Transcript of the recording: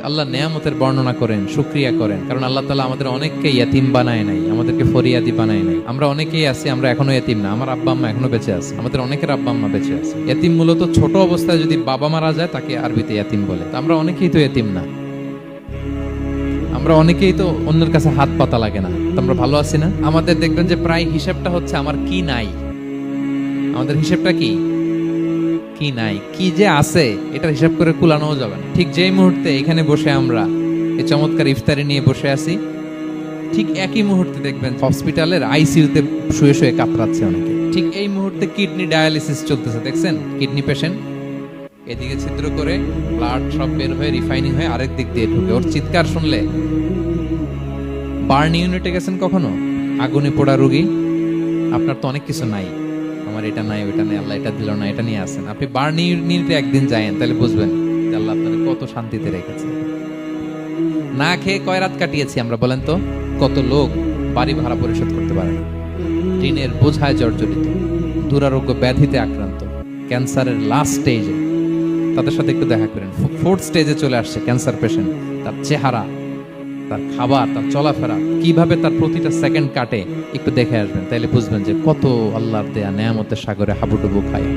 আল্লাহ নেয়ামতের বর্ণনা করেন, শুকরিয়া করেন, কারণ আল্লাহ তাআলা আমাদের অনেককে ইয়াতিম বানায় নাই, আমাদেরকে ফরিয়াদি বানায় নাই। আমরা অনেকেই আছি, আমরা এখনো ইয়াতিম না, আমার আব্বা আম্মা এখনো বেঁচে আছে, আমাদের অনেকের আব্বা আম্মা বেঁচে আছে। ইয়াতিম মূলত ছোট অবস্থায় যদি বাবা মারা যায় তাকে আরবিতে ইয়াতিম বলে। তো আমরা অনেকেই তো ইয়াতিম না, আমরা অনেকেই তো অন্যের কাছে হাত পাতা লাগে না। তো আমরা ভালো আছি না? আমাদের দেখবেন যে প্রায় হিসাবটা হচ্ছে আমার কি নাই। আমাদের হিসাবটা কি কি নাই, কি যে আছে এটা হিসাব করে কুলানো যাবে না। ঠিক যেই মুহূর্তে এখানে বসে আমরা এই চমৎকার ইফতারি নিয়ে বসে আছি, ঠিক একই মুহূর্তে দেখবেন হসপিটালের আইসিইউতে শুয়ে শুয়ে কাতরাচ্ছে অনেকে। ঠিক এই মুহূর্তে কিডনি ডায়ালিসিস চলতেছে, দেখছেন? কিডনি পেশেন্ট এদিকে ছিদ্র করে ব্লাড সব বের হয়ে রিফাইনিং হয়ে আরেক দিক দিয়ে ঢুকে। ওর চিৎকার শুনলে, বার্ন ইউনিটে গেছেন কখনো? আগুনে পোড়া রোগী, আপনার তো অনেক কিছু নাই, আমার এটা নাই ওইটা নাই, আল্লাহ এটা দিল না, এটা নিয়ে আসেন। আপনি বার্ন ইউনিটে একদিন যায়েন, তাহলে বুঝবেন যে আল্লাহ আপনাদের কত শান্তিতে রেখেছে। না খেয়ে কয় রাত কাটিয়েছি আমরা, বলেন তো? কত লোক বাড়ি ভাড়া পরিশোধ করতে পারে না, ঋণের বোঝায় জর্জরিত, দুরারোগ্য ব্যাধিতে আক্রান্ত, ক্যান্সারের লাস্ট স্টেজে। তাদের সাথে একটু দেখা করেন, ফোর্থ স্টেজে চলে আসছে ক্যান্সার পেশেন্ট। তার চেহারা, তার খাবার, তার চলাফেরা, কিভাবে তার প্রতিটা সেকেন্ড কাটে, একটু দেখে আসবেন, তাইলে বুঝবেন যে কত আল্লাহর দেয়া নেয়ামতের সাগরে হাবুডুবু খায়।